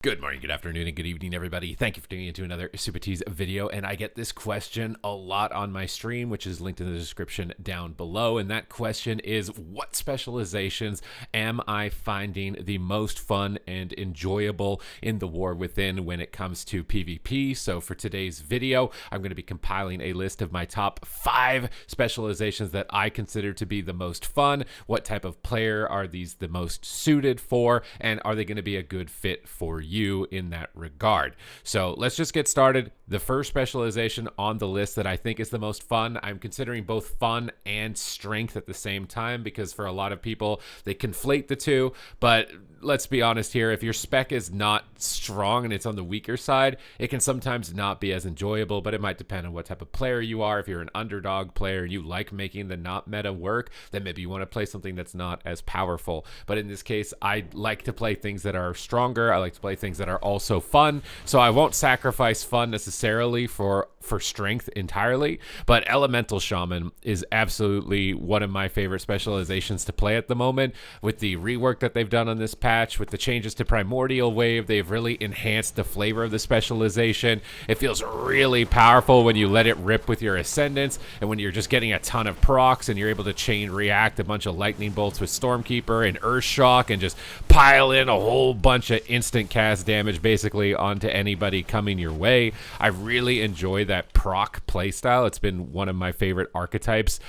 Good morning, good afternoon, and good evening, everybody. Thank you for tuning into another Supatease video. And I get this question a lot on my stream, which is linked in the description down below. And that question is, what specializations am I finding the most fun and enjoyable in the War Within when it comes to PvP? So for today's video, I'm going to be compiling a list of my top 5 specializations that I consider to be the most fun. What type of player are these the most suited for? And are they going to be a good fit for you in that regard? So let's just get started. The first specialization on the list that I think is the most fun, I'm considering both fun and strength at the same time, because for a lot of people they conflate the two. But let's be honest here, if your spec is not strong and it's on the weaker side, it can sometimes not be as enjoyable, but it might depend on what type of player you are. If you're an underdog player and you like making the not meta work, then maybe you want to play something that's not as powerful. But in this case, I like to play things that are stronger. I like to play things that are also fun, so I won't sacrifice fun necessarily for strength entirely. But Elemental Shaman is absolutely one of my favorite specializations to play at the moment. With the rework that they've done on this patch, with the changes to Primordial Wave, they've really enhanced the flavor of the specialization. It feels really powerful when you let it rip with your Ascendants, and when you're just getting a ton of procs and you're able to chain react a bunch of lightning bolts with Stormkeeper and Earthshock and just pile in a whole bunch of instant cast damage basically onto anybody coming your way. I really enjoy that proc playstyle. It's been one of my favorite archetypes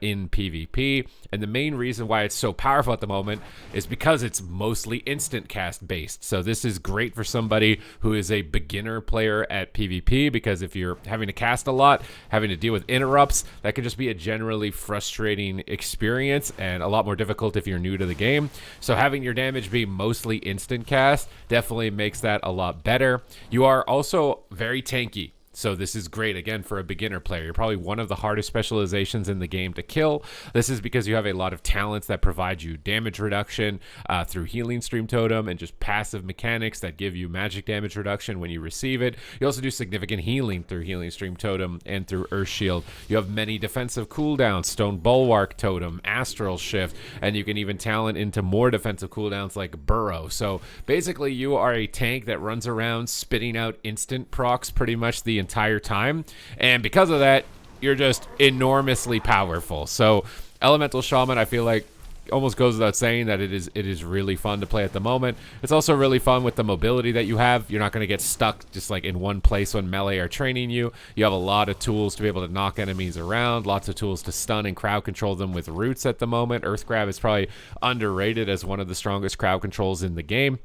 in PvP, and the main reason why it's so powerful at the moment is because it's mostly instant cast based. So this is great for somebody who is a beginner player at PvP, because if you're having to cast a lot, having to deal with interrupts, that can just be a generally frustrating experience and a lot more difficult if you're new to the game. So having your damage be mostly instant cast definitely makes that a lot better. You are also very tanky, so this is great, again, for a beginner player. You're probably one of the hardest specializations in the game to kill. This is because you have a lot of talents that provide you damage reduction through Healing Stream Totem, and just passive mechanics that give you magic damage reduction when you receive it. You also do significant healing through Healing Stream Totem and through Earth Shield. You have many defensive cooldowns, Stone Bulwark Totem, Astral Shift, and you can even talent into more defensive cooldowns like Burrow. So basically you are a tank that runs around spitting out instant procs pretty much the entire time, and because of that, you're just enormously powerful. So Elemental Shaman, I feel like, almost goes without saying that it is really fun to play at the moment. It's also really fun with the mobility that you have. You're not going to get stuck just like in one place when melee are training you. You have a lot of tools to be able to knock enemies around, lots of tools to stun and crowd control them with roots at the moment. Earth Grab is probably underrated as one of the strongest crowd controls in the game.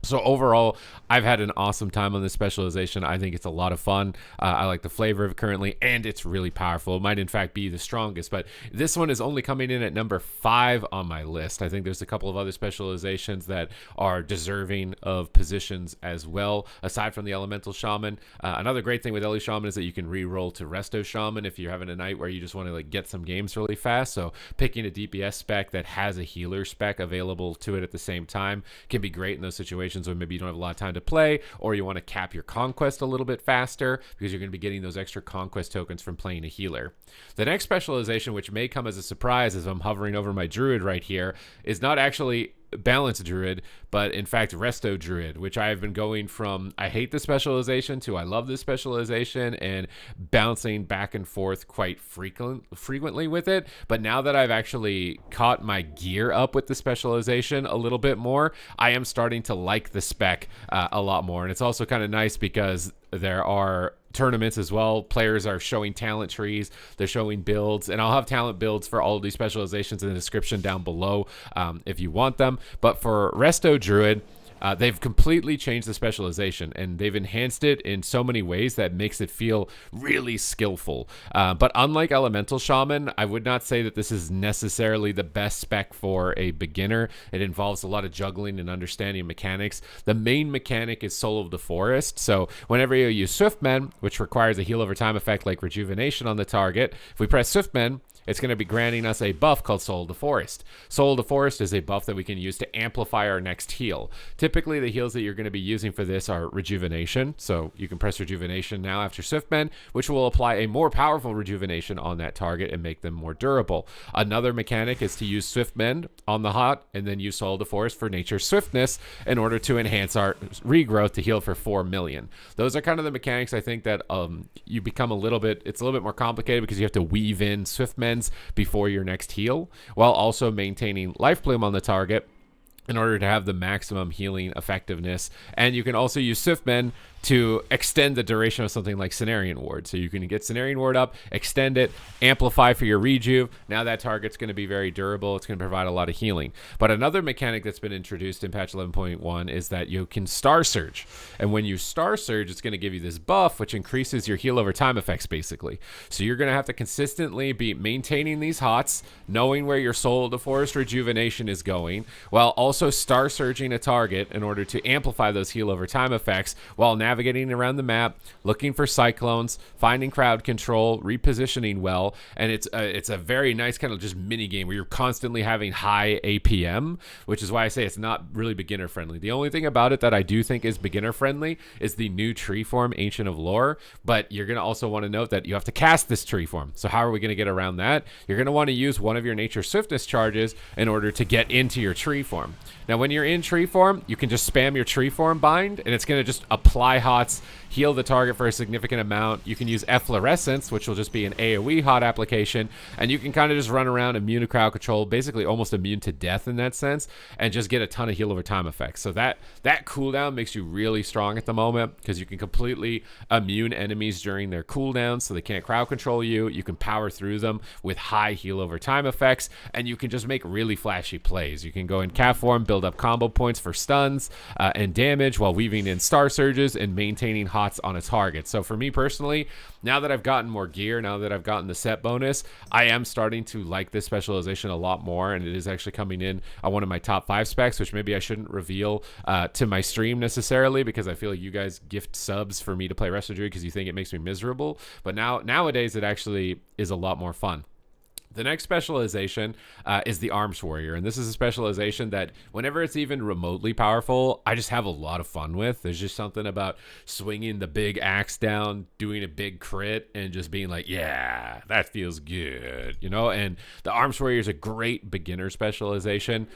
So overall, I've had an awesome time on this specialization. I think it's a lot of fun. I like the flavor of it currently, and it's really powerful. It might, in fact, be the strongest, but this one is only coming in at number 5 on my list. I think there's a couple of other specializations that are deserving of positions as well, aside from the Elemental Shaman. Another great thing with Ele Shaman is that you can re-roll to Resto Shaman if you're having a night where you just want to get some games really fast. So picking a DPS spec that has a healer spec available to it at the same time can be great in those situations where maybe you don't have a lot of time to play, or you want to cap your conquest a little bit faster because you're going to be getting those extra conquest tokens from playing a healer. The next specialization, which may come as a surprise as I'm hovering over my Druid right here, is not actually Balanced Druid, but in fact Resto Druid, which I have been going from I hate this specialization to I love this specialization, and bouncing back and forth quite frequently with it. But now that I've actually caught my gear up with the specialization a little bit more, I am starting to like the spec a lot more. And it's also kind of nice because there are tournaments as well. Players are showing talent trees, they're showing builds, and I'll have talent builds for all of these specializations in the description down below if you want them. But for Resto Druid, they've completely changed the specialization, and they've enhanced it in so many ways that makes it feel really skillful. But unlike Elemental Shaman, I would not say that this is necessarily the best spec for a beginner. It involves a lot of juggling and understanding mechanics. The main mechanic is Soul of the Forest. So whenever you use Swiftmen, which requires a heal over time effect like Rejuvenation on the target, if we press Swiftmen, it's going to be granting us a buff called Soul of the Forest. Soul of the Forest is a buff that we can use to amplify our next heal. Typically, the heals that you're going to be using for this are Rejuvenation. So you can press Rejuvenation now after Swiftmend, which will apply a more powerful Rejuvenation on that target and make them more durable. Another mechanic is to use Swiftmend on the hot and then use Soul of the Forest for Nature's Swiftness in order to enhance our regrowth to heal for 4 million. Those are kind of the mechanics I think that you become it's a little bit more complicated because you have to weave in Swiftmends before your next heal while also maintaining Life Plume on the target in order to have the maximum healing effectiveness. And you can also use Swiftmend to extend the duration of something like Cenarian Ward. So you can get Cenarian Ward up, extend it, amplify for your rejuve. Now that target's going to be very durable. It's going to provide a lot of healing. But another mechanic that's been introduced in patch 11.1 is that you can Star Surge. And when you Star Surge, it's going to give you this buff, which increases your heal over time effects, basically. So you're going to have to consistently be maintaining these hots, knowing where your Soul of the Forest rejuvenation is going, while also Star Surging a target in order to amplify those heal over time effects while navigating around the map, looking for cyclones, finding crowd control, repositioning well. And it's a very nice kind of just mini game where you're constantly having high APM, which is why I say it's not really beginner friendly. The only thing about it that I do think is beginner friendly is the new tree form, Ancient of Lore. But you're going to also want to note that you have to cast this tree form. So how are we going to get around that? You're going to want to use one of your Nature Swiftness charges in order to get into your tree form. Now, when you're in tree form, you can just spam your tree form bind, and it's going to just apply hots, heal the target for a significant amount. You can use Efflorescence, which will just be an AoE hot application, and you can kind of just run around immune to crowd control, basically almost immune to death in that sense, and just get a ton of heal over time effects. So that cooldown makes you really strong at the moment because you can completely immune enemies during their cooldowns so they can't crowd control you. You can power through them with high heal over time effects, and you can just make really flashy plays. You can go in Cat form, build up combo points for stuns and damage while weaving in Star Surges and maintaining hots on a target. So for me personally, now that I've gotten more gear, now that I've gotten the set bonus, I am starting to like this specialization a lot more, and it is actually coming in on one of my top 5 specs, which maybe I shouldn't reveal to my stream necessarily because I feel like you guys gift subs for me to play Wrestler Druid because you think it makes me miserable. But nowadays it actually is a lot more fun. The next specialization is the Arms Warrior, and this is a specialization that whenever it's even remotely powerful, I just have a lot of fun with. There's just something about swinging the big axe down, doing a big crit, and just being like, yeah, that feels good, you know? And the Arms Warrior is a great beginner specialization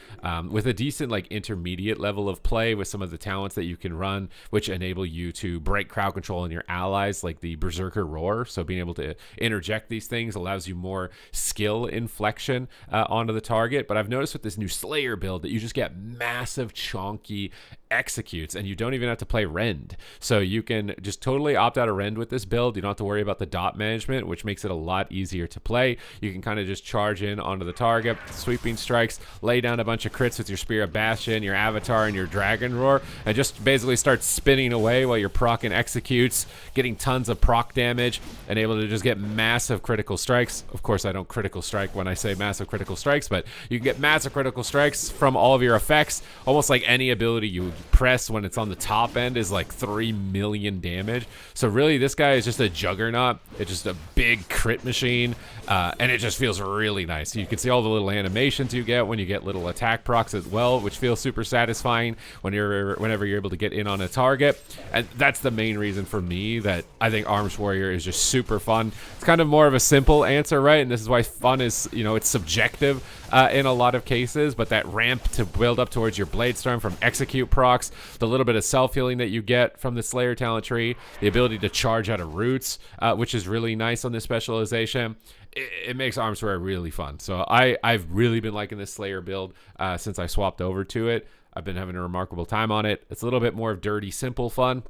with a decent like intermediate level of play with some of the talents that you can run, which enable you to break crowd control in your allies, like the Berserker Roar. So being able to interject these things allows you more skill inflection onto the target. But I've noticed with this new Slayer build that you just get massive chonky executes and you don't even have to play rend. So you can just totally opt out of rend with this build. You don't have to worry about the dot management, which makes it a lot easier to play. You can kind of just charge in onto the target, sweeping strikes, lay down a bunch of crits with your Spear of Bastion, your Avatar, and your Dragon Roar, and just basically start spinning away while you're proccing executes, getting tons of proc damage, and able to just get massive critical strikes. Of course, I don't critical strike when I say massive critical strikes, but you can get massive critical strikes from all of your effects. Almost like any ability you press when it's on the top end is like 3 million damage. So really, this guy is just a juggernaut. It's just a big crit machine, and it just feels really nice. You can see all the little animations you get when you get little attack procs as well, which feels super satisfying whenever you're able to get in on a target. And that's the main reason for me that I think Arms Warrior is just super fun. It's kind of more of a simple answer, right? And this is why fun is, you know, it's subjective in a lot of cases, but that ramp to build up towards your Bladestorm from execute procs, the little bit of self-healing that you get from the Slayer talent tree, the ability to charge out of roots, which is really nice on this specialization. It makes Arms Warrior really fun. So I've really been liking this Slayer build since I swapped over to it. I've been having a remarkable time on it. It's a little bit more of dirty, simple fun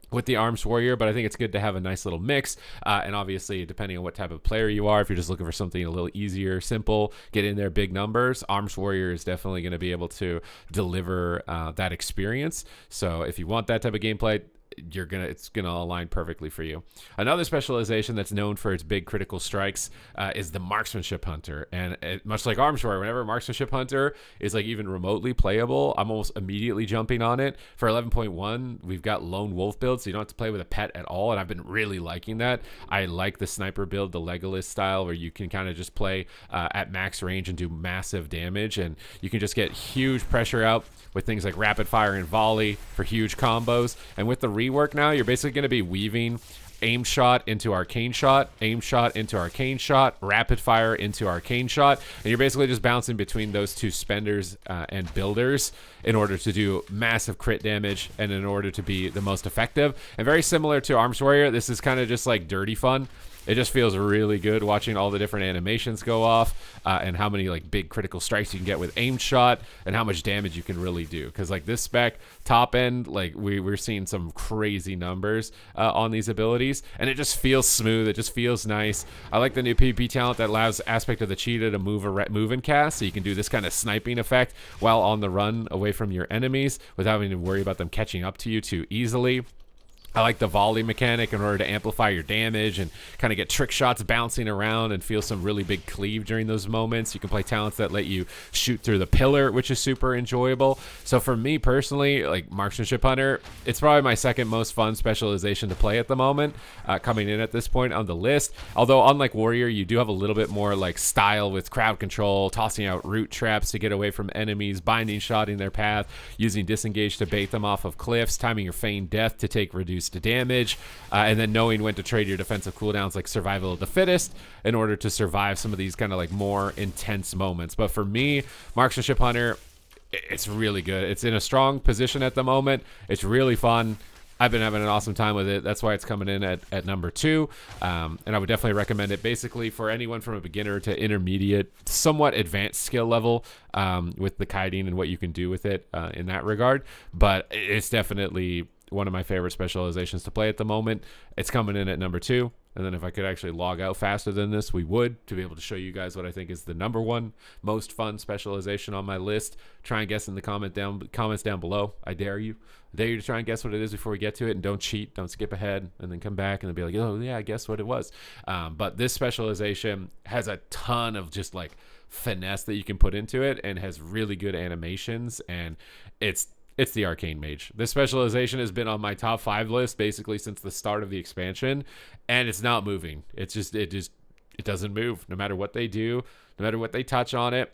with the Arms Warrior, but I think it's good to have a nice little mix, and obviously depending on what type of player you are, if you're just looking for something a little easier, simple, get in there, big numbers, Arms Warrior is definitely going to be able to deliver that experience. So if you want that type of gameplay, it's gonna align perfectly for you. Another specialization that's known for its big critical strikes is the Marksmanship Hunter, and much like Arms Warrior, whenever Marksmanship Hunter is like even remotely playable, I'm almost immediately jumping on it. For 11.1, we've got Lone Wolf build, so you don't have to play with a pet at all, and I've been really liking that. I like the sniper build, the Legolas style, where you can kind of just play at max range and do massive damage, and you can just get huge pressure out with things like rapid fire and volley for huge combos. And with the rework now, you're basically going to be weaving aim shot into arcane shot, aim shot into arcane shot, rapid fire into arcane shot, and you're basically just bouncing between those two spenders and builders in order to do massive crit damage and in order to be the most effective. And very similar to Arms Warrior, this is kind of just like dirty fun. It just feels really good watching all the different animations go off and how many like big critical strikes you can get with aim shot and how much damage you can really do. Because like this spec top end, like we're seeing some crazy numbers on these abilities, and it just feels smooth. It just feels nice. I like the new PvP talent that allows aspect of the cheetah to move and cast, so you can do this kind of sniping effect while on the run away from your enemies without having to worry about them catching up to you too easily. I like the volley mechanic in order to amplify your damage and kind of get trick shots bouncing around and feel some really big cleave during those moments. You can play talents that let you shoot through the pillar, which is super enjoyable. So for me personally, like Marksmanship Hunter, it's probably my second most fun specialization to play at the moment, coming in at this point on the list. Although unlike Warrior, you do have a little bit more like style with crowd control, tossing out root traps to get away from enemies, binding shotting their path, using disengage to bait them off of cliffs, timing your feigned death to take reduced damage, and then knowing when to trade your defensive cooldowns like survival of the fittest in order to survive some of these kind of like more intense moments. But for me, Marksmanship Hunter, it's really good. It's in a strong position at the moment. It's really fun. I've been having an awesome time with it. That's why it's coming in at number 2. And I would definitely recommend it basically for anyone from a beginner to intermediate, somewhat advanced skill level with the kiting and what you can do with it in that regard. But it's definitely one of my favorite specializations to play at the moment. It's coming in at number 2. And then if I could actually log out faster than this, we would, to be able to show you guys what I think is the number 1 most fun specialization on my list. Try and guess in the comments down below. I dare you. I dare you to try and guess what it is before we get to it, and don't cheat. Don't skip ahead and then come back and then be like, oh yeah, guess what it was. But this specialization has a ton of just like finesse that you can put into it and has really good animations, and it's the Arcane Mage. This specialization has been on my top 5 list basically since the start of the expansion, and it's not moving. It doesn't move. No matter what they do, no matter what they touch on it,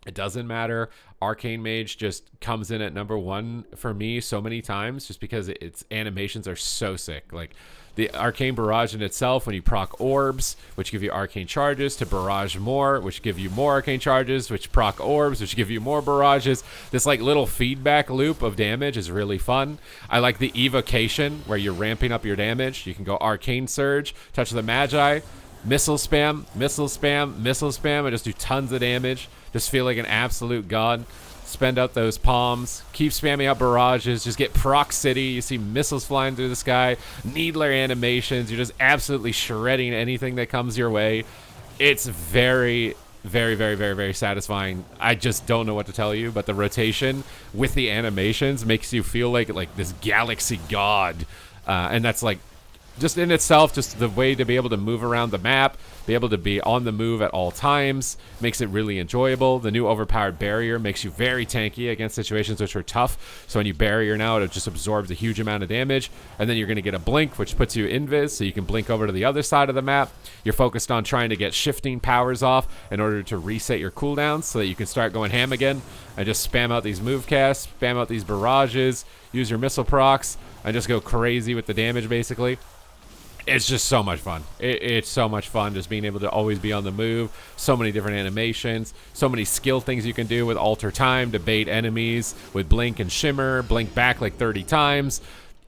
it doesn't matter. Arcane Mage just comes in at number 1 for me so many times just because its animations are so sick. Like the Arcane Barrage in itself, when you proc orbs, which give you arcane charges, to barrage more, which give you more arcane charges, which proc orbs, which give you more barrages. This like little feedback loop of damage is really fun. I like the evocation where you're ramping up your damage. You can go Arcane Surge, touch the Magi, missile spam, missile spam, missile spam, and just do tons of damage. Just feel like an absolute god. Spend out those palms, keep spamming out barrages, just get proc city. You see missiles flying through the sky, needler animations. You're just absolutely shredding anything that comes your way. It's very, very, very, very, very satisfying. I just don't know what to tell you, but the rotation with the animations makes you feel like this galaxy god. And that's like, just in itself, just the way to be able to move around the map, be able to be on the move at all times, makes it really enjoyable. The new overpowered barrier makes you very tanky against situations which are tough. So when you barrier now, it just absorbs a huge amount of damage. And then you're going to get a blink, which puts you invis, so you can blink over to the other side of the map. You're focused on trying to get shifting powers off in order to reset your cooldowns so that you can start going ham again and just spam out these move casts, spam out these barrages, use your missile procs, and just go crazy with the damage basically. It's just so much fun. It's so much fun just being able to always be on the move. So many different animations, so many skill things you can do with alter time to bait enemies, with blink and shimmer, blink back like 30 times.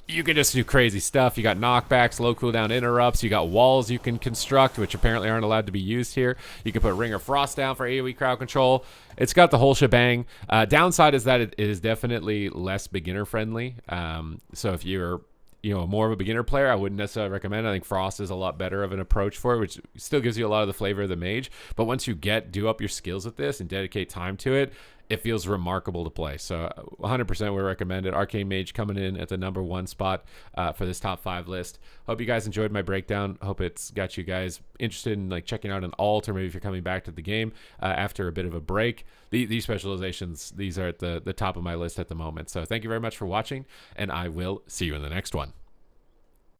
You can just do crazy stuff. You got knockbacks, low cooldown interrupts. You got walls you can construct, which apparently aren't allowed to be used here. You can put Ring of Frost down for AoE crowd control. It's got the whole shebang. Downside is that it is definitely less beginner friendly. So if you're more of a beginner player, I wouldn't necessarily recommend it. I think Frost is a lot better of an approach for it, which still gives you a lot of the flavor of the mage. But once you do up your skills with this and dedicate time to it, it feels remarkable to play. So 100% we recommend it. Arcane Mage coming in at the #1 spot for this top 5 list. Hope you guys enjoyed my breakdown. Hope it's got you guys interested in like checking out an alt, or maybe if you're coming back to the game after a bit of a break. These specializations, these are at the top of my list at the moment. So thank you very much for watching, and I will see you in the next one.